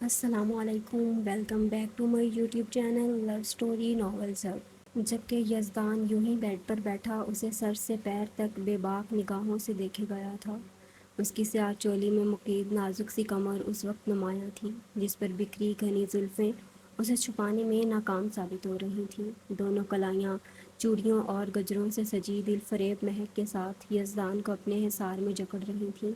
السلام علیکم، welcome back to my YouTube channel love story novels hub. جبکہ یزدان یوں ہی بیڈ پر بیٹھا اسے سر سے پیر تک بے باک نگاہوں سے دیکھے گیا تھا۔ اس کی سیاہ چولی میں مقید نازک سی کمر اس وقت نمایاں تھی جس پر بکھری گھنی زلفیں اسے چھپانے میں ناکام ثابت ہو رہی تھیں۔ دونوں کلائیاں چوڑیوں اور گجروں سے سجی دل فریب مہک کے ساتھ یزدان کو اپنے حصار میں جکڑ رہی تھیں۔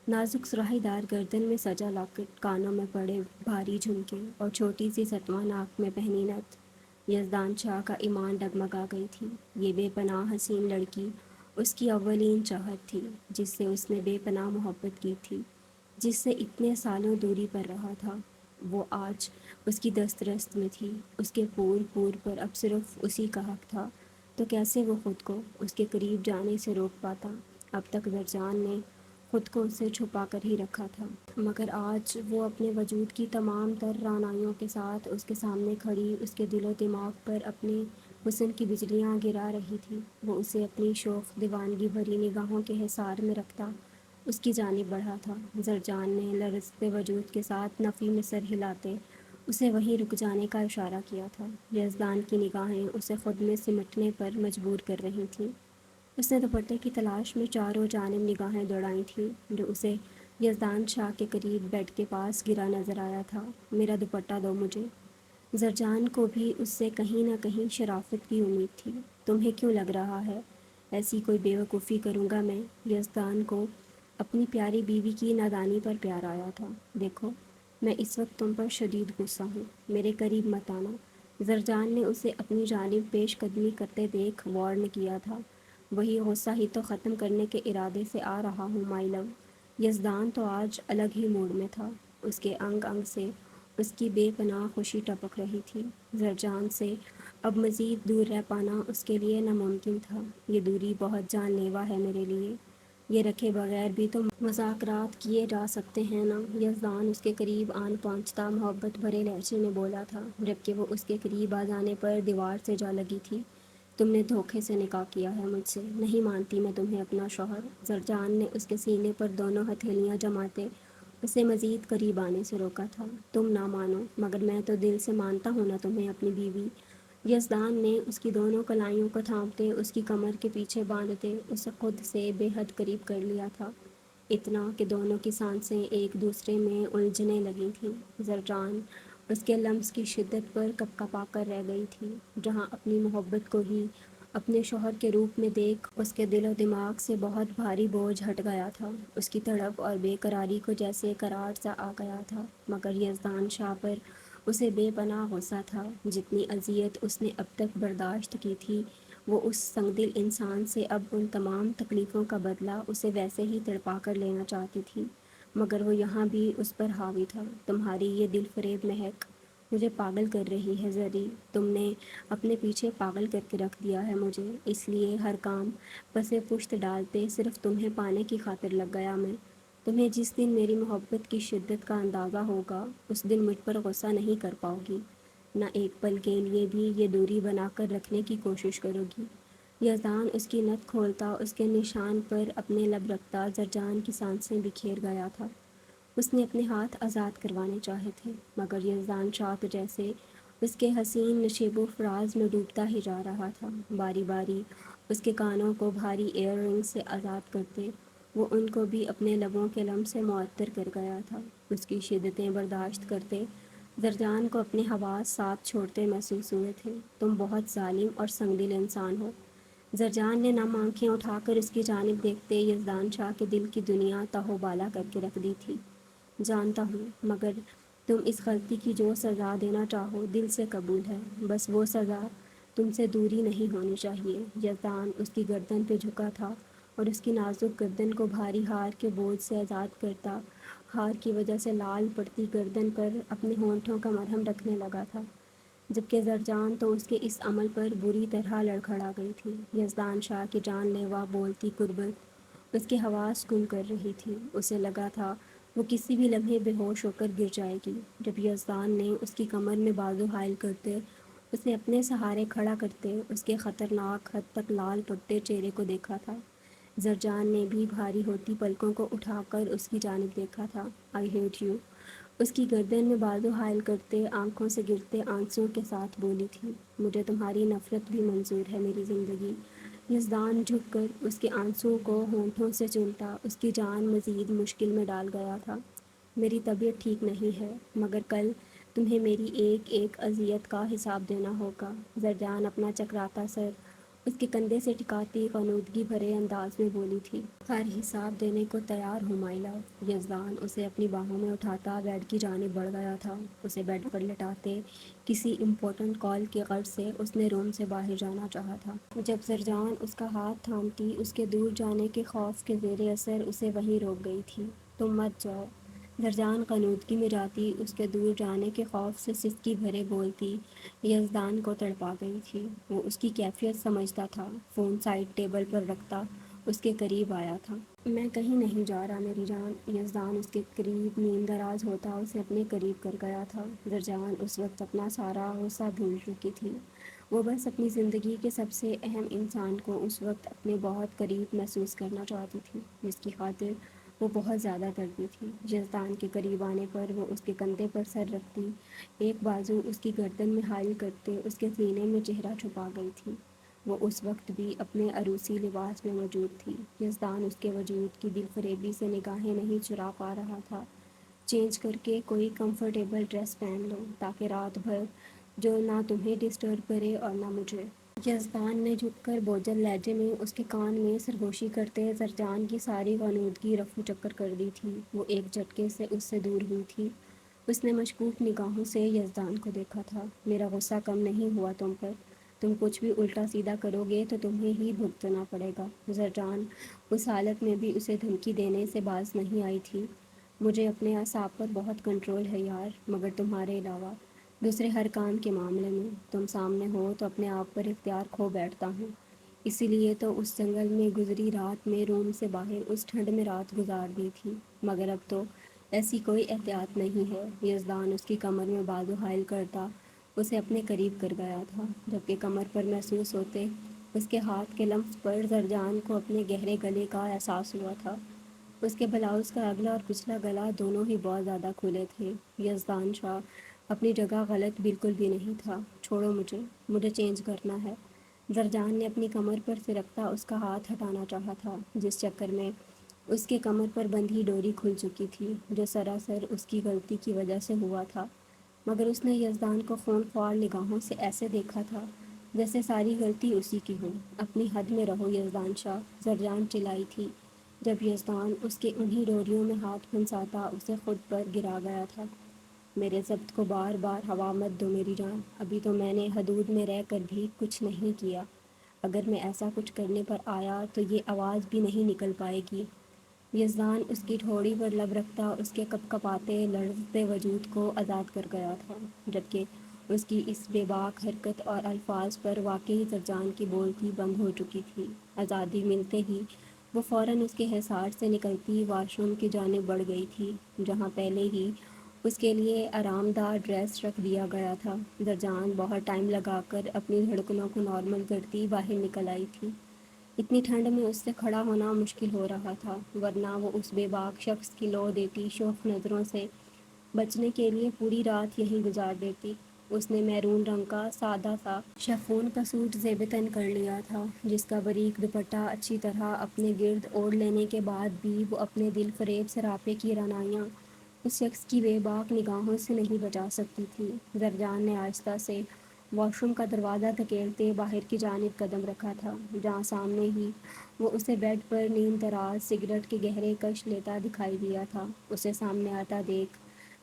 نازک سراہی دار گردن میں سجا لاکٹ، کانوں میں پڑے بھاری جھمکے اور چھوٹی سی ستواں ناک میں پہنی نتھ، یزدان شاہ کا ایمان ڈگمگا گئی تھی۔ یہ بے پناہ حسین لڑکی اس کی اولین چاہت تھی، جس سے اس نے بے پناہ محبت کی تھی، جس سے اتنے سالوں دوری پر رہا تھا۔ وہ آج اس کی دست رست میں تھی، اس کے پور پور پر اب صرف اسی کا حق تھا، تو کیسے وہ خود کو اس کے قریب جانے سے روک پاتا؟ اب تک زرجان نے خود کو اسے چھپا کر ہی رکھا تھا، مگر آج وہ اپنے وجود کی تمام تر رعنائیوں کے ساتھ اس کے سامنے کھڑی اس کے دل و دماغ پر اپنے حسن کی بجلیاں گرا رہی تھی۔ وہ اسے اپنی شوخ دیوانگی بھری نگاہوں کے حصار میں رکھتا اس کی جانب بڑھا تھا۔ زرجان نے لرزتے وجود کے ساتھ نفی میں سر ہلاتے اسے وہیں رک جانے کا اشارہ کیا تھا۔ یزدان کی نگاہیں اسے خود میں سمٹنے پر مجبور کر رہی تھیں۔ اس نے دوپٹے کی تلاش میں چاروں جانب نگاہیں دوڑائی تھیں، جو اسے یزدان شاہ کے قریب بیڈ کے پاس گرا نظر آیا تھا۔ میرا دوپٹہ دو مجھے۔ زرجان کو بھی اس سے کہیں نہ کہیں شرافت کی امید تھی۔ تمہیں کیوں لگ رہا ہے ایسی کوئی بے وقوفی کروں گا میں؟ یزدان کو اپنی پیاری بیوی کی نادانی پر پیار آیا تھا۔ دیکھو، میں اس وقت تم پر شدید غصہ ہوں، میرے قریب مت آنا۔ زرجان نے اسے اپنی جانب پیش قدمی کرتے دیکھ وارن کیا تھا۔ وہی غصہ ہی تو ختم کرنے کے ارادے سے آ رہا ہوں مائی لو۔ یزدان تو آج الگ ہی موڈ میں تھا، اس کے انگ انگ سے اس کی بے پناہ خوشی ٹپک رہی تھی۔ زرجان سے اب مزید دور رہ پانا اس کے لیے ناممکن تھا۔ یہ دوری بہت جان لیوا ہے میرے لیے، یہ رکھے بغیر بھی تو مذاکرات کیے جا سکتے ہیں نا؟ یزدان اس کے قریب آن پہنچتا محبت بھرے لہجے میں بولا تھا، جبکہ وہ اس کے قریب آ جانے پر دیوار سے جا لگی تھی۔ تم نے دھوکے سے نکاح کیا ہے مجھ سے، نہیں مانتی میں تمہیں اپنا شوہر۔ زرجان نے اس کے سینے پر دونوں ہتھیلیاں جماتے اسے مزید قریب آنے سے روکا تھا۔ تم نہ مانو، مگر میں تو دل سے مانتا ہوں نا تمہیں اپنی بیوی۔ یزدان نے اس کی دونوں کلائیوں کو تھامتے اس کی کمر کے پیچھے باندھتے اسے خود سے بے حد قریب کر لیا تھا، اتنا کہ دونوں کی سانسیں ایک دوسرے میں الجھنے لگی تھیں۔ زرجان اس کے لمس کی شدت پر کپکپا کر رہ گئی تھی، جہاں اپنی محبت کو ہی اپنے شوہر کے روپ میں دیکھ اس کے دل و دماغ سے بہت بھاری بوجھ ہٹ گیا تھا۔ اس کی تڑپ اور بے قراری کو جیسے قرار سا آ گیا تھا، مگر یزدان شاہ پر اسے بے پناہ غصہ تھا۔ جتنی اذیت اس نے اب تک برداشت کی تھی، وہ اس سنگدل انسان سے اب ان تمام تکلیفوں کا بدلہ اسے ویسے ہی تڑپا کر لینا چاہتی تھی، مگر وہ یہاں بھی اس پر حاوی تھا۔ تمہاری یہ دل فریب مہک مجھے پاگل کر رہی ہے زری، تم نے اپنے پیچھے پاگل کر کے رکھ دیا ہے مجھے، اس لیے ہر کام پسے پشت ڈالتے صرف تمہیں پانے کی خاطر لگ گیا میں۔ تمہیں جس دن میری محبت کی شدت کا اندازہ ہوگا، اس دن مجھ پر غصہ نہیں کر پاؤ گی، نہ ایک پل کے لیے بھی یہ دوری بنا کر رکھنے کی کوشش کرو گی۔ یزدان اس کی نت کھولتا اس کے نشان پر اپنے لب رکھتا زرجان کی سانسیں بکھیر گیا تھا۔ اس نے اپنے ہاتھ آزاد کروانے چاہے تھے، مگر یزدان شاہ تو جیسے اس کے حسین نشیب و فراز میں ڈوبتا ہی جا رہا تھا۔ باری باری اس کے کانوں کو بھاری ایئر رنگ سے آزاد کرتے وہ ان کو بھی اپنے لبوں کے لم سے معطر کر گیا تھا۔ اس کی شدتیں برداشت کرتے زرجان کو اپنے حواس ساتھ چھوڑتے محسوس ہوئے تھے۔ تم بہت ظالم اور سنگدل انسان ہو۔ زرجان نے نم آنکھیں اٹھا کر اس کی جانب دیکھتے یزدان شاہ کے دل کی دنیا تہو بالا کر کے رکھ دی تھی۔ جانتا ہوں، مگر تم اس غلطی کی جو سزا دینا چاہو دل سے قبول ہے، بس وہ سزا تم سے دوری نہیں ہونی چاہیے۔ یزدان اس کی گردن پہ جھکا تھا اور اس کی نازک گردن کو بھاری ہار کے بوجھ سے آزاد کرتا ہار کی وجہ سے لال پڑتی گردن پر اپنے ہونٹوں کا مرہم رکھنے لگا تھا، جبکہ زرجان تو اس کے اس عمل پر بری طرح لڑکھڑا گئی تھی۔ یزدان شاہ کی جان لیوا بولتی قربت اس کے حواس گم کر رہی تھی۔ اسے لگا تھا وہ کسی بھی لمحے بے ہوش ہو کر گر جائے گی، جب یزدان نے اس کی کمر میں بازو حائل کرتے اسے اپنے سہارے کھڑا کرتے اس کے خطرناک حد تک لال پڑتے چہرے کو دیکھا تھا۔ زرجان نے بھی بھاری ہوتی پلکوں کو اٹھا کر اس کی جانب دیکھا تھا۔ آئی ہیٹ یو، اس کی گردن میں بازو حائل کرتے آنکھوں سے گرتے آنسوؤں کے ساتھ بولی تھی، مجھے تمہاری نفرت بھی منظور ہے میری زندگی۔ یزدان جھک کر اس کے آنسوؤں کو ہونٹوں سے چومتا اس کی جان مزید مشکل میں ڈال گیا تھا۔ میری طبیعت ٹھیک نہیں ہے، مگر کل تمہیں میری ایک ایک اذیت کا حساب دینا ہوگا۔ زرجان اپنا چکراتا سر اس کے کندھے سے ٹکاتی غنودگی بھرے انداز میں بولی تھی، ہر حساب دینے کو تیار ہوں مائی لو۔ یزدان اسے اپنی باہوں میں اٹھاتا بیڈ کی جانب بڑھ گیا تھا، اسے بیڈ پر لٹاتے کسی امپورٹنٹ کال کی غرض سے اس نے روم سے باہر جانا چاہا تھا۔ جب زرجان اس کا ہاتھ تھامتی اس کے دور جانے کے خوف کے زیر اثر اسے وہیں روک گئی تھی۔ تم مت جاؤ۔ زرجان غنودگی میں جاتی اس کے دور جانے کے خوف سے سسکی بھرے بولتی یزدان کو تڑپا گئی تھی۔ وہ اس کی کیفیت سمجھتا تھا، فون سائڈ ٹیبل پر رکھتا اس کے قریب آیا تھا۔ میں کہیں نہیں جا رہا میری جان۔ یزدان اس کے قریب نیم دراز ہوتا اسے اپنے قریب کر گیا تھا۔ زرجان اس وقت اپنا سارا غصہ بھول چکی تھی، وہ بس اپنی زندگی کے سب سے اہم انسان کو اس وقت اپنے بہت قریب محسوس کرنا چاہتی تھی، جس کی خاطر وہ بہت زیادہ تڑپی تھی۔ یزدان کے قریب آنے پر وہ اس کے کندھے پر سر رکھتی، ایک بازو اس کی گردن میں حائل کرتے اس کے سینے میں چہرہ چھپا گئی تھی۔ وہ اس وقت بھی اپنے عروسی لباس میں موجود تھی۔ یزدان اس کے وجود کی دل فریبی سے نگاہیں نہیں چرا پا رہا تھا۔ چینج کر کے کوئی کمفرٹیبل ڈریس پہن لو تاکہ رات بھر جو نہ تمہیں ڈسٹرب کرے اور نہ مجھے۔ یزدان نے جھک کر بوجھل لہجے میں اس کے کان میں سرگوشی کرتے زرجان کی ساری غنودگی رفو چکر کر دی تھی۔ وہ ایک جھٹکے سے اس سے دور ہوئی تھی۔ اس نے مشکوک نگاہوں سے یزدان کو دیکھا تھا۔ میرا غصہ کم نہیں ہوا تم پر، تم کچھ بھی الٹا سیدھا کرو گے تو تمہیں ہی بھگتنا پڑے گا۔ زرجان اس حالت میں بھی اسے دھمکی دینے سے باز نہیں آئی تھی۔ مجھے اپنے اعصاب پر بہت کنٹرول ہے یار، مگر تمہارے علاوہ دوسرے ہر کام کے معاملے میں تم سامنے ہو تو اپنے آپ پر اختیار کھو بیٹھتا ہوں۔ اسی لیے تو اس جنگل میں گزری رات میں روم سے باہر اس ٹھنڈ میں رات گزار دی تھی، مگر اب تو ایسی کوئی احتیاط نہیں ہے۔ یزدان اس کی کمر میں بازو حائل کرتا اسے اپنے قریب کر گیا تھا، جبکہ کمر پر محسوس ہوتے اس کے ہاتھ کے لمس پر زرجان کو اپنے گہرے گلے کا احساس ہوا تھا۔ اس کے بلاؤز کا اگلا اور پچھلا گلا دونوں ہی بہت زیادہ کھلے تھے۔ یزدان شاہ اپنی جگہ غلط بالکل بھی نہیں تھا۔ چھوڑو مجھے چینج کرنا ہے۔ زرجان نے اپنی کمر پر سرکتا اس کا ہاتھ ہٹانا چاہا تھا، جس چکر میں اس کے کمر پر بندھی ڈوری کھل چکی تھی، جو سراسر اس کی غلطی کی وجہ سے ہوا تھا، مگر اس نے یزدان کو خون خوار نگاہوں سے ایسے دیکھا تھا جیسے ساری غلطی اسی کی ہو۔ اپنی حد میں رہو یزدان شاہ، زرجان چلائی تھی جب یزدان اس کے انہی ڈوریوں میں ہاتھ پھنساتا اسے خود پر گرا گیا تھا۔ میرے ضبط کو بار بار ہوا مت دو میری جان، ابھی تو میں نے حدود میں رہ کر بھی کچھ نہیں کیا، اگر میں ایسا کچھ کرنے پر آیا تو یہ آواز بھی نہیں نکل پائے گی۔ یزدان اس کی ٹھوڑی پر لب رکھتا اس کے کپ کپاتے لرزتے وجود کو آزاد کر گیا تھا، جبکہ اس کی اس بے باک حرکت اور الفاظ پر واقعی زرجان کی بولتی بند ہو چکی تھی۔ آزادی ملتے ہی وہ فوراً اس کے حصار سے نکلتی واش روم کی جانب بڑھ گئی تھی، جہاں پہلے ہی اس کے لیے آرام دہ ڈریس رکھ دیا گیا تھا۔ زرجان بہت ٹائم لگا کر اپنی دھڑکنوں کو نارمل کرتی باہر نکل آئی تھی۔ اتنی ٹھنڈ میں اس سے کھڑا ہونا مشکل ہو رہا تھا، ورنہ وہ اس بے باک شخص کی لو دیتی شوخ نظروں سے بچنے کے لیے پوری رات یہیں گزار دیتی۔ اس نے میرون رنگ کا سادہ سا شفون کا سوٹ زیب تن کر لیا تھا، جس کا باریک دوپٹہ اچھی طرح اپنے گرد اوڑھ لینے کے بعد بھی وہ اپنے دل فریب سراپے کی رعنائیاں اس شخص کی بے باک نگاہوں سے نہیں بچا سکتی تھی۔ زرجان نے آہستہ سے واش روم کا دروازہ دھکیلتے باہر کی جانب قدم رکھا تھا، جہاں سامنے ہی وہ اسے بیڈ پر نیم دراز سگریٹ کے گہرے کش لیتا دکھائی دیا تھا۔ اسے سامنے آتا دیکھ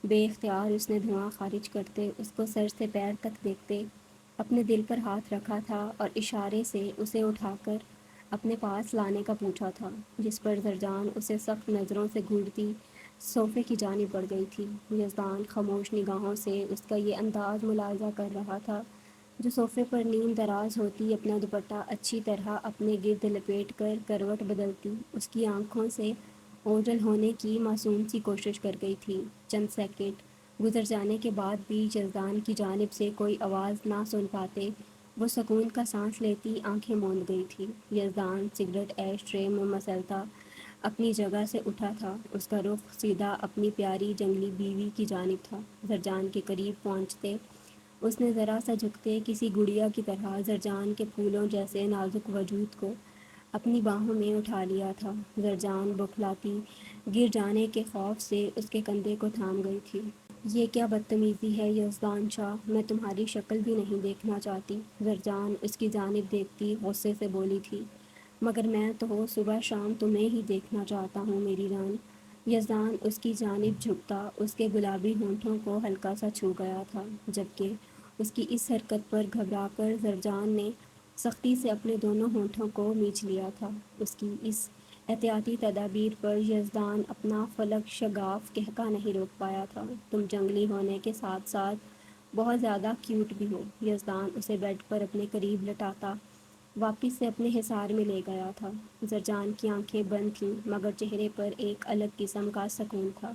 بے اختیار اس نے دھواں خارج کرتے اس کو سر سے پیر تک دیکھتے اپنے دل پر ہاتھ رکھا تھا اور اشارے سے اسے اٹھا کر اپنے پاس لانے کا پوچھا تھا، جس پر زرجان اسے سخت نظروں سے گھورتی صوفے کی جانب بڑھ گئی تھی۔ یزدان خاموش نگاہوں سے اس کا یہ انداز ملاحظہ کر رہا تھا، جو صوفے پر نیم دراز ہوتی اپنا دوپٹہ اچھی طرح اپنے گرد لپیٹ کر کروٹ بدلتی اس کی آنکھوں سے اوجھل ہونے کی معصوم سی کوشش کر گئی تھی۔ چند سیکنڈ گزر جانے کے بعد بھی یزدان کی جانب سے کوئی آواز نہ سن پاتے وہ سکون کا سانس لیتی آنکھیں موند گئی تھی۔ یزدان سگریٹ ایش ٹرے میں مسلتا اپنی جگہ سے اٹھا تھا۔ اس کا رخ سیدھا اپنی پیاری جنگلی بیوی کی جانب تھا۔ زرجان کے قریب پہنچتے اس نے ذرا سا جھکتے کسی گڑیا کی طرح زرجان کے پھولوں جیسے نازک وجود کو اپنی باہوں میں اٹھا لیا تھا۔ زرجان بوکھلاتی گر جانے کے خوف سے اس کے کندھے کو تھام گئی تھی۔ یہ کیا بدتمیزی ہے یزدان شاہ، میں تمہاری شکل بھی نہیں دیکھنا چاہتی۔ زرجان اس کی جانب دیکھتی غصے سے بولی تھی۔ مگر میں تو صبح شام تمہیں ہی دیکھنا چاہتا ہوں میری ران۔ یزدان اس کی جانب جھکتا اس کے گلابی ہونٹوں کو ہلکا سا چھو گیا تھا، جبکہ اس کی اس حرکت پر گھبرا کر زرجان نے سختی سے اپنے دونوں ہونٹوں کو میچ لیا تھا۔ اس کی اس احتیاطی تدابیر پر یزدان اپنا فلک شگاف کہکا نہیں روک پایا تھا۔ تم جنگلی ہونے کے ساتھ ساتھ بہت زیادہ کیوٹ بھی ہو۔ یزدان اسے بیڈ پر اپنے قریب لٹاتا واپس سے اپنے حصار میں لے گیا تھا۔ زرجان کی آنکھیں بند تھیں، مگر چہرے پر ایک الگ قسم کا سکون تھا،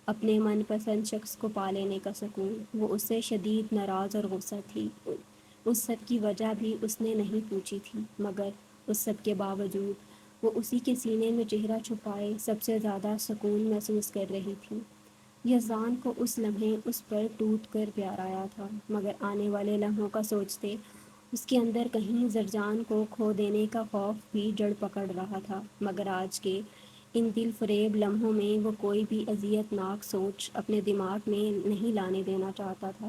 اپنے من پسند شخص کو پا لینے کا سکون۔ وہ اس سے شدید ناراض اور غصہ تھی۔ اس سب کی وجہ بھی اس نے نہیں پوچھی تھی، مگر اس سب کے باوجود وہ اسی کے سینے میں چہرہ چھپائے سب سے زیادہ سکون محسوس کر رہی تھی۔ یزدان کو اس لمحے اس پر ٹوٹ کر پیار آیا تھا، مگر آنے والے لمحوں کا سوچتے اس کے اندر کہیں زرجان کو کھو دینے کا خوف بھی جڑ پکڑ رہا تھا۔ مگر آج کے ان دل فریب لمحوں میں وہ کوئی بھی اذیت ناک سوچ اپنے دماغ میں نہیں لانے دینا چاہتا تھا۔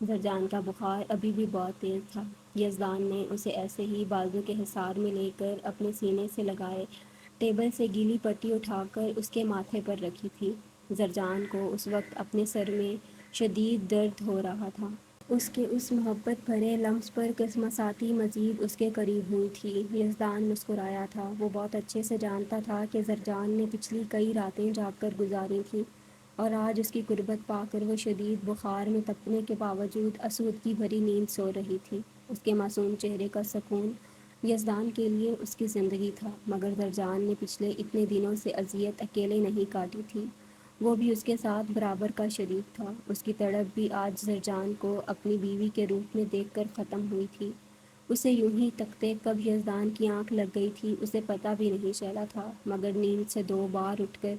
زرجان کا بخار ابھی بھی بہت تیز تھا۔ یزدان نے اسے ایسے ہی بازو کے حصار میں لے کر اپنے سینے سے لگائے ٹیبل سے گیلی پٹی اٹھا کر اس کے ماتھے پر رکھی تھی۔ زرجان کو اس وقت اپنے سر میں شدید درد ہو رہا تھا۔ اس کے اس محبت بھرے لمس پر قسمساتی مزید اس کے قریب ہوئی تھی۔ یزدان مسکرایا تھا۔ وہ بہت اچھے سے جانتا تھا کہ زرجان نے پچھلی کئی راتیں جاگ کر گزاری تھیں، اور آج اس کی قربت پا کر وہ شدید بخار میں تپنے کے باوجود آسودگی بھری نیند سو رہی تھی۔ اس کے معصوم چہرے کا سکون یزدان کے لیے اس کی زندگی تھا، مگر زرجان نے پچھلے اتنے دنوں سے اذیت اکیلے نہیں کاٹی تھی، وہ بھی اس کے ساتھ برابر کا شریک تھا۔ اس کی تڑپ بھی آج زرجان کو اپنی بیوی کے روپ میں دیکھ کر ختم ہوئی تھی۔ اسے یوں ہی تکتے کب یزدان کی آنکھ لگ گئی تھی اسے پتہ بھی نہیں چلا تھا، مگر نیند سے 2 بار اٹھ کر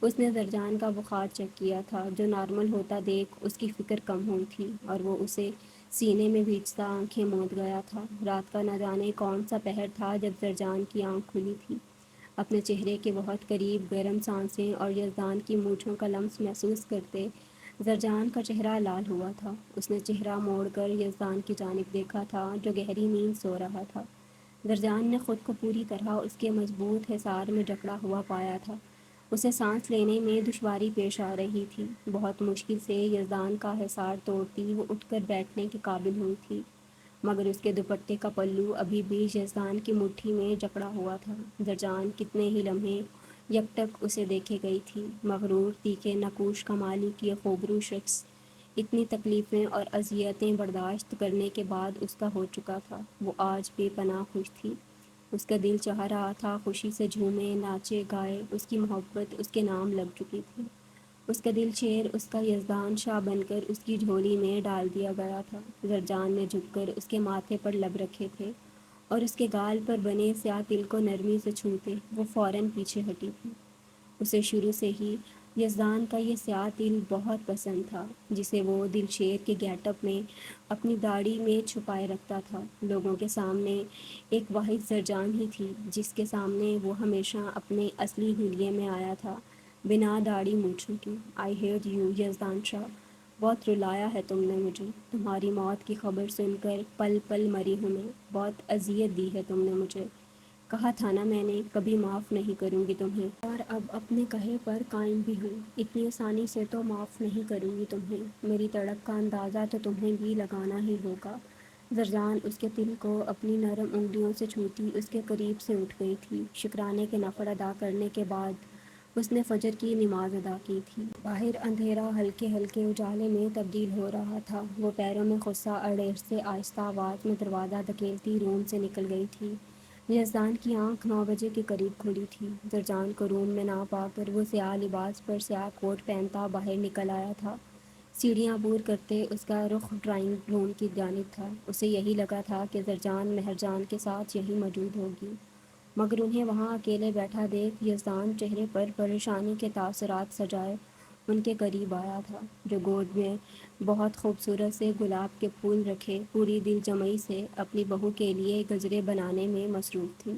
اس نے زرجان کا بخار چیک کیا تھا، جو نارمل ہوتا دیکھ اس کی فکر کم ہوئی تھی، اور وہ اسے سینے میں بھیجتا آنکھیں موند گیا تھا۔ رات کا نہ جانے کون سا پہر تھا جب زرجان کی آنکھ کھلی تھی۔ اپنے چہرے کے بہت قریب گرم سانسیں اور یزدان کی مونچھوں کا لمس محسوس کرتے زرجان کا چہرہ لال ہوا تھا۔ اس نے چہرہ موڑ کر یزدان کی جانب دیکھا تھا، جو گہری نیند سو رہا تھا۔ زرجان نے خود کو پوری طرح اس کے مضبوط حصار میں جکڑا ہوا پایا تھا۔ اسے سانس لینے میں دشواری پیش آ رہی تھی۔ بہت مشکل سے یزدان کا حصار توڑتی وہ اٹھ کر بیٹھنے کے قابل ہوئی تھی، مگر اس کے دوپٹے کا پلو ابھی بھی یزدان کی مٹھی میں جکڑا ہوا تھا۔ زرجان کتنے ہی لمحے یکٹک اسے دیکھے گئی تھی۔ مغرور، تیکھے نقوش کمالی کی خوبرو شخص اتنی تکلیفیں اور اذیتیں برداشت کرنے کے بعد اس کا ہو چکا تھا۔ وہ آج بے پناہ خوش تھی۔ اس کا دل چاہ رہا تھا خوشی سے جھومے، ناچے، گائے۔ اس کی محبت اس کے نام لگ چکی تھی۔ اس کا دل شیر اس کا یزدان شاہ بن کر اس کی جھولی میں ڈال دیا گیا تھا۔ زرجان نے جھک کر اس کے ماتھے پر لب رکھے تھے، اور اس کے گال پر بنے سیاہ تل کو نرمی سے چھوتے وہ فوراً پیچھے ہٹی تھی۔ اسے شروع سے ہی یزدان کا یہ سیاہ تل بہت پسند تھا، جسے وہ دل شیر کے گیٹ اپ میں اپنی داڑھی میں چھپائے رکھتا تھا۔ لوگوں کے سامنے ایک واحد زرجان ہی تھی جس کے سامنے وہ ہمیشہ اپنے اصلی حلیے میں آیا تھا، بنا داڑھی مونچھوں کے۔ آئی ہیٹ یو یزدان شاہ، بہت رلایا ہے تم نے مجھے۔ تمہاری موت کی خبر سن کر پل پل مری ہوں میں۔ بہت اذیت دی ہے تم نے مجھے۔ کہا تھا نا میں نے، کبھی معاف نہیں کروں گی تمہیں، اور اب اپنے کہے پر قائم بھی ہوں۔ اتنی آسانی سے تو معاف نہیں کروں گی تمہیں۔ میری تڑپ کا اندازہ تو تمہیں بھی لگانا ہی ہوگا۔ زرجان اس کے تل کو اپنی نرم انگلیوں سے چھوتی اس کے قریب سے اٹھ گئی تھی۔ شکرانے کے نفل ادا کرنے کے بعد اس نے فجر کی نماز ادا کی تھی۔ باہر اندھیرا ہلکے ہلکے اجالے میں تبدیل ہو رہا تھا۔ وہ پیروں میں غصہ اڑیس سے آہستہ آواز میں دروازہ دھکیلتی روم سے نکل گئی تھی۔ یزدان کی آنکھ 9 بجے کے قریب کھلی تھی۔ زرجان کو روم میں نہ پا کر وہ سیاہ لباس پر سیاہ کوٹ پہنتا باہر نکل آیا تھا۔ سیڑھیاں عبور کرتے اس کا رخ ڈرائنگ روم کی جانب تھا۔ اسے یہی لگا تھا کہ زرجان مہرجان کے ساتھ یہیں موجود ہوگی۔ مگر انہیں وہاں اکیلے بیٹھا دیکھ یزدان چہرے پر پریشانی کے تاثرات سجائے ان کے قریب آیا تھا، جو گود میں بہت خوبصورت سے گلاب کے پھول رکھے پوری دل جمعی سے اپنی بہو کے لیے گجرے بنانے میں مصروف تھی۔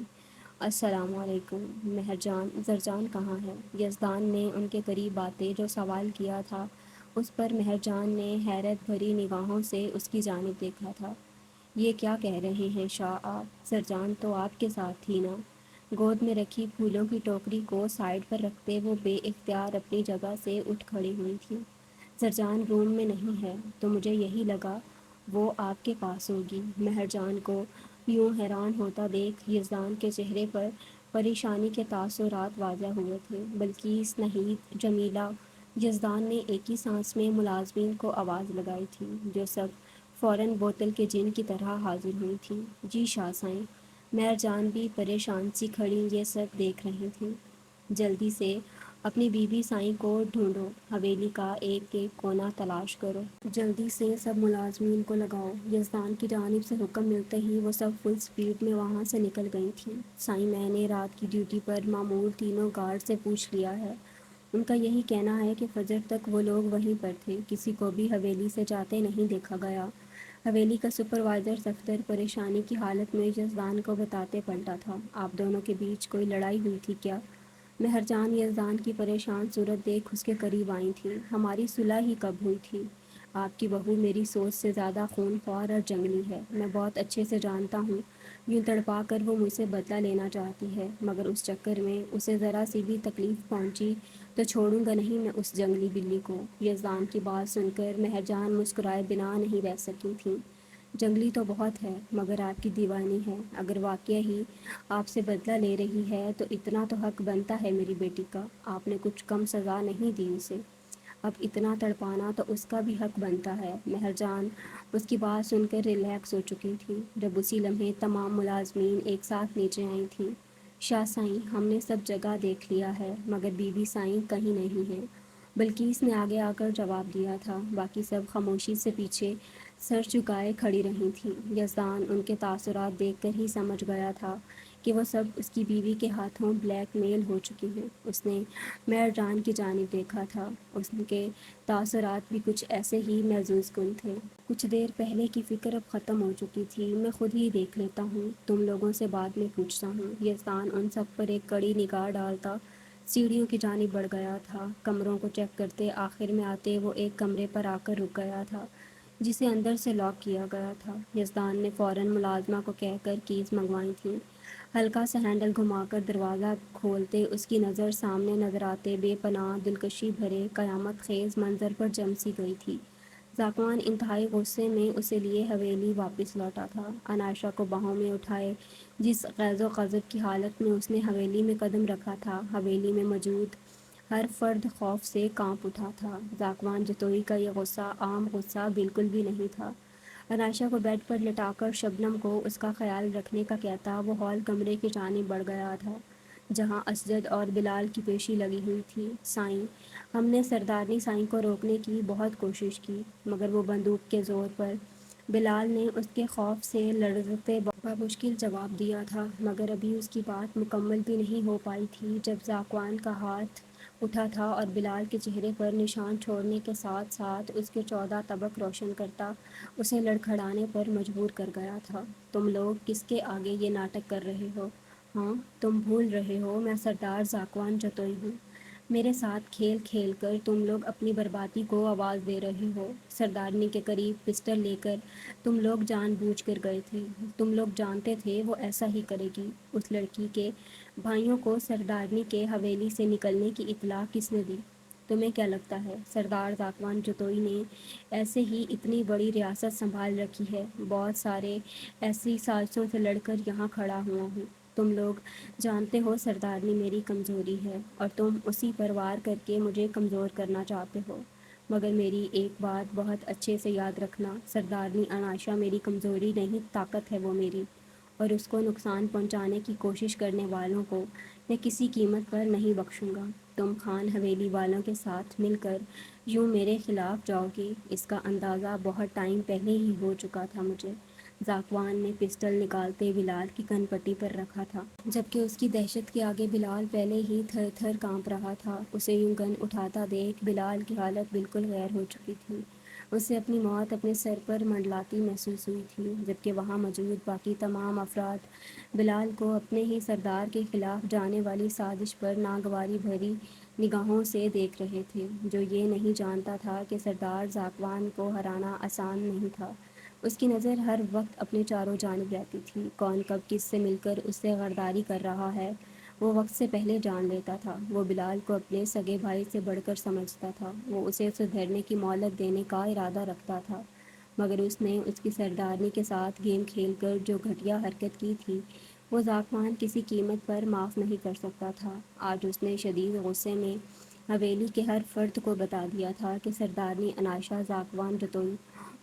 السلام علیکم مہر جان، زرجان کہاں ہے؟ یزدان نے ان کے قریب آتے جو سوال کیا تھا اس پر مہر جان نے حیرت بھری نگاہوں سے اس کی جانب دیکھا تھا۔ یہ کیا کہہ رہے ہیں شاہ آپ؟ زرجان تو آپ کے ساتھ تھی نا؟ گود میں رکھی پھولوں کی ٹوکری کو سائڈ پر رکھتے وہ بے اختیار اپنی جگہ سے اٹھ کھڑی ہوئی تھی۔ زرجان روم میں نہیں ہے تو مجھے یہی لگا وہ آپ کے پاس ہوگی۔ مہر جان کو یوں حیران ہوتا دیکھ یزدان کے چہرے پر پریشانی کے تاثرات واضح ہوئے تھے۔ بلقیس، نہید، جمیلہ، یزدان نے ایک ہی سانس میں ملازمین کو آواز لگائی تھی، جو سب فوراً بوتل کے جن کی طرح حاضر ہوئی تھیں۔ جی شاہ سائیں۔ مہر جان بھی پریشان سی کھڑی یہ سب دیکھ رہی تھیں۔ جلدی سے اپنی بیوی سائیں کو ڈھونڈو، حویلی کا ایک ایک کونا تلاش کرو، جلدی سے سب ملازمین کو لگاؤ۔ یزدان کی جانب سے حکم ملتے ہی وہ سب فل سپیڈ میں وہاں سے نکل گئی تھیں۔ سائیں، میں نے رات کی ڈیوٹی پر مامور تینوں گارڈ سے پوچھ لیا ہے، ان کا یہی کہنا ہے کہ فجر تک وہ لوگ وہیں پر تھے، کسی کو بھی حویلی سے جاتے نہیں دیکھا گیا۔ حویلی کا سپروائزر صفدر پریشانی کی حالت میں یزدان کو بتاتے پلٹا تھا، آپ دونوں کے بیچ کوئی لڑائی ہوئی تھی کیا؟ مہر جان یزدان کی پریشان صورت دیکھ اس کے قریب آئی تھیں۔ ہماری صلح ہی کب ہوئی تھی؟ آپ کی بہو میری سوچ سے زیادہ خون خوار اور جنگلی ہے، میں بہت اچھے سے جانتا ہوں۔ یوں تڑپا کر وہ مجھ سے بدلہ لینا چاہتی ہے، مگر اس چکر میں اسے ذرا سی بھی تکلیف پہنچی تو چھوڑوں گا نہیں میں اس جنگلی بلی کو۔ یزدان کی بات سن کر مہر جان مسکرائے بنا نہیں رہ سکی تھیں۔ جنگلی تو بہت ہے، مگر آپ کی دیوانی ہے، اگر واقعہ ہی آپ سے بدلہ لے رہی ہے تو اتنا تو حق بنتا ہے میری بیٹی کا، آپ نے کچھ کم سزا نہیں دی اسے، اب اتنا تڑپانا تو اس کا بھی حق بنتا ہے۔ مہر جان اس کی بات سن کر ریلیکس ہو چکی تھی، جب اسی لمحے تمام ملازمین ایک ساتھ نیچے آئی تھیں۔ شاہ سائیں، ہم نے سب جگہ دیکھ لیا ہے، مگر بی بی سائیں کہیں نہیں ہیں، بلقیس نے آگے آ کر جواب دیا تھا۔ باقی سب خاموشی سے پیچھے سر جھکائے کھڑی رہی تھیں۔ یزدان ان کے تاثرات دیکھ کر ہی سمجھ گیا تھا کہ وہ سب اس کی بیوی کے ہاتھوں بلیک میل ہو چکی ہیں۔ اس نے مہر جان کی جانب دیکھا تھا، اس کے تاثرات بھی کچھ ایسے ہی محظوظ کن تھے۔ کچھ دیر پہلے کی فکر اب ختم ہو چکی تھی، میں خود ہی دیکھ لیتا ہوں، تم لوگوں سے بعد میں پوچھتا ہوں۔ یزدان ان سب پر ایک کڑی نگاہ ڈالتا سیڑھیوں کی جانب بڑھ گیا تھا۔ کمروں کو چیک کرتے آخر میں آتے وہ ایک کمرے پر آ کر رک گیا تھا، جسے اندر سے لاک کیا گیا تھا۔ یزدان نے فوراً ملازمہ کو کہہ کر کیز منگوائی تھیں۔ ہلکا سا ہینڈل گھما کر دروازہ کھولتے اس کی نظر سامنے نظر آتے بے پناہ دلکشی بھرے قیامت خیز منظر پر جم سی گئی تھی۔ ذاکوان انتہائی غصے میں اسے لیے حویلی واپس لوٹا تھا، انائشہ کو باہوں میں اٹھائے جس غیظ و غضب کی حالت میں اس نے حویلی میں قدم رکھا تھا، حویلی میں موجود ہر فرد خوف سے کانپ اٹھا تھا۔ ذاکوان جتوئی کا یہ غصہ عام غصہ بالکل بھی نہیں تھا۔ انائشہ کو بیڈ پر لٹا کر شبنم کو اس کا خیال رکھنے کا کہتا وہ ہال کمرے کی جانب بڑھ گیا تھا، جہاں اسجد اور بلال کی پیشی لگی ہوئی تھی۔ سائیں، ہم نے سردارنی سائیں کو روکنے کی بہت کوشش کی، مگر وہ بندوق کے زور پر، بلال نے اس کے خوف سے لرزتے بمشکل جواب دیا تھا، مگر ابھی اس کی بات مکمل بھی نہیں ہو پائی تھی جب ذاکوان کا ہاتھ اٹھا تھا اور بلال کے چہرے پر نشان چھوڑنے کے ساتھ ساتھ اس کے 14 طبق روشن کرتا اسے لڑکھڑانے پر مجبور کر گیا تھا۔ تم لوگ کس کے آگے یہ ناٹک کر رہے ہو؟ ہاں، تم بھول رہے ہو میں سردار ذاکوان جتوئی ہوں۔ میرے ساتھ کھیل کھیل کر تم لوگ اپنی بربادی کو آواز دے رہے ہو۔ سردارنی کے قریب پسٹل لے کر تم لوگ جان بوجھ کر گئے تھے، تم لوگ جانتے تھے وہ ایسا ہی کرے گی۔ اس لڑکی کے بھائیوں کو سردارنی کے حویلی سے نکلنے کی اطلاع کس نے دی؟ تمہیں کیا لگتا ہے سردار ذاکوان جتوئی نے ایسے ہی اتنی بڑی ریاست سنبھال رکھی ہے؟ بہت سارے ایسی سازشوں سے لڑ کر یہاں کھڑا ہوا ہوں۔ تم لوگ جانتے ہو سردارنی میری کمزوری ہے اور تم اسی پر وار کر کے مجھے کمزور کرنا چاہتے ہو، مگر میری ایک بات بہت اچھے سے یاد رکھنا، سردارنی انائشہ میری کمزوری نہیں، طاقت ہے وہ میری، اور اس کو نقصان پہنچانے کی کوشش کرنے والوں کو میں کسی قیمت پر نہیں بخشوں گا۔ تم خان حویلی والوں کے ساتھ مل کر یوں میرے خلاف جاؤ گے، اس کا اندازہ بہت ٹائم پہلے ہی ہو چکا تھا مجھے۔ ذاکوان نے پسٹل نکالتے بلال کی کن پٹی پر رکھا تھا، جبکہ اس کی دہشت کے آگے بلال پہلے ہی تھر تھر کانپ رہا تھا۔ اسے یوں گن اٹھاتا دیکھ بلال کی حالت بالکل غیر ہو چکی تھی۔ اسے اپنی موت اپنے سر پر منڈلاتی محسوس ہوئی تھی، جبکہ وہاں موجود باقی تمام افراد بلال کو اپنے ہی سردار کے خلاف جانے والی سازش پر ناگواری بھری نگاہوں سے دیکھ رہے تھے، جو یہ نہیں جانتا تھا کہ سردار ذاکوان کو ہرانا آسان نہیں تھا۔ اس کی نظر ہر وقت اپنے چاروں جانب رہتی تھی، کون کب کس سے مل کر اس سے غداری کر رہا ہے وہ وقت سے پہلے جان لیتا تھا۔ وہ بلال کو اپنے سگے بھائی سے بڑھ کر سمجھتا تھا، وہ اسے سدھرنے کی مہلت دینے کا ارادہ رکھتا تھا، مگر اس نے اس کی سردارنی کے ساتھ گیم کھیل کر جو گھٹیا حرکت کی تھی وہ ذاکوان کسی قیمت پر معاف نہیں کر سکتا تھا۔ آج اس نے شدید غصے میں حویلی کے ہر فرد کو بتا دیا تھا کہ سردارنی انائشہ ذاکوان جتوئی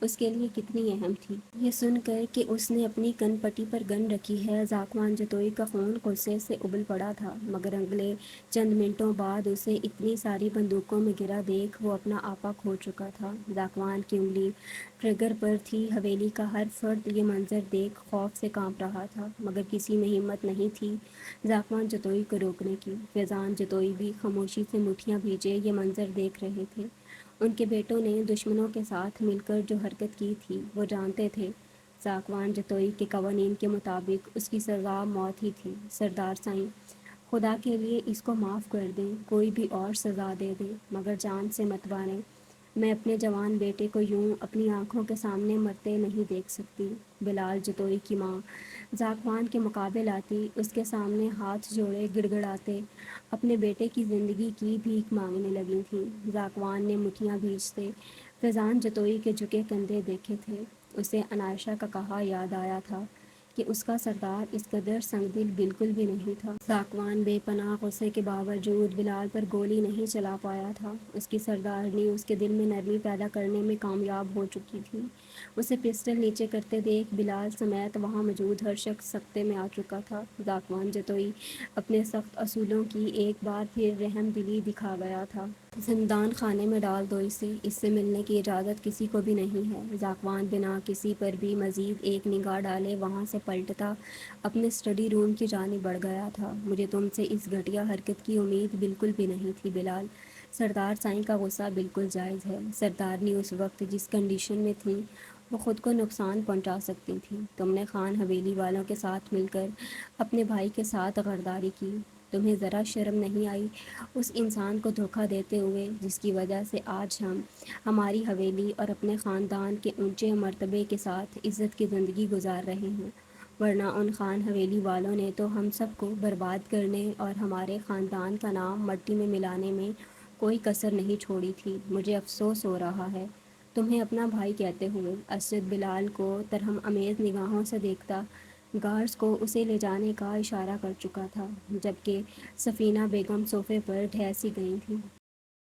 اس کے لیے کتنی اہم تھی۔ یہ سن کر کہ اس نے اپنی کن پٹی پر گن رکھی ہے، ذاکوان جتوئی کا خون غصے سے ابل پڑا تھا، مگر اگلے چند منٹوں بعد اسے اتنی ساری بندوقوں میں گرا دیکھ وہ اپنا آپا کھو چکا تھا۔ ذاکوان کی انگلی ٹریگر پر تھی، حویلی کا ہر فرد یہ منظر دیکھ خوف سے کانپ رہا تھا، مگر کسی میں ہمت نہیں تھی ذاکوان جتوئی کو روکنے کی۔ فیضان جتوئی بھی خاموشی سے مٹھیاں بھیجے یہ منظر دیکھ رہے تھے۔ ان کے بیٹوں نے دشمنوں کے ساتھ مل کر جو حرکت کی تھی وہ جانتے تھے۔ ذاکوان جتوئی کے قوانین کے مطابق اس کی سزا موت ہی تھی۔ سردار سائیں، خدا کے لیے اس کو معاف کر دیں، کوئی بھی اور سزا دے دیں، مگر جان سے مت ماریں۔ میں اپنے جوان بیٹے کو یوں اپنی آنکھوں کے سامنے مرتے نہیں دیکھ سکتی۔ بلال جتوئی کی ماں ذاکوان کے مقابل آتی، اس کے سامنے ہاتھ جوڑے گڑ گڑاتے اپنے بیٹے کی زندگی کی بھیک مانگنے لگی تھیں۔ ذاکوان نے مٹھیاں بھیجتے فیضان جتوئی کے جھکے کندھے دیکھے تھے۔ اسے انائشہ کا کہا یاد آیا تھا کہ اس کا سردار اس قدر سنگ دل بالکل بھی نہیں تھا۔ ذاکوان بے پناہ غصے کے باوجود بلال پر گولی نہیں چلا پایا تھا۔ اس کی سردارنی اس کے دل میں نرمی پیدا کرنے میں کامیاب ہو چکی تھی۔ اسے پسٹل نیچے کرتے دیکھ بلال سمیت وہاں موجود ہر شخص سکتے میں آ چکا تھا۔ ذاکوان جتوئی اپنے سخت اصولوں کی ایک بار پھر رحم دلی دکھا گیا تھا۔ زندان خانے میں ڈال دو اسے، اس سے ملنے کی اجازت کسی کو بھی نہیں ہے۔ ذاکوان بنا کسی پر بھی مزید ایک نگاہ ڈالے وہاں سے پلٹتا اپنے اسٹڈی روم کی جانب بڑھ گیا تھا۔ مجھے تم سے اس گھٹیا حرکت کی امید بالکل بھی نہیں تھی بلال۔ سردار سائیں کا غصہ بالکل جائز ہے۔ سردارنی اس وقت جس کنڈیشن میں تھی وہ خود کو نقصان پہنچا سکتی تھی۔ تم نے خان حویلی والوں کے ساتھ مل کر اپنے بھائی کے ساتھ غداری کی، تمہیں ذرا شرم نہیں آئی اس انسان کو دھوکہ دیتے ہوئے جس کی وجہ سے آج ہم ہماری حویلی اور اپنے خاندان کے اونچے مرتبے کے ساتھ عزت کی زندگی گزار رہے ہیں، ورنہ ان خان حویلی والوں نے تو ہم سب کو برباد کرنے اور ہمارے خاندان کا نام مٹی میں ملانے میں کوئی کسر نہیں چھوڑی تھی۔ مجھے افسوس ہو رہا ہے تمہیں اپنا بھائی کہتے ہوئے۔ اسد بلال کو ترحم آمیز نگاہوں سے دیکھتا گارڈز کو اسے لے جانے کا اشارہ کر چکا تھا، جبکہ سفینہ بیگم صوفے پر ٹھہر سی گئی تھیں۔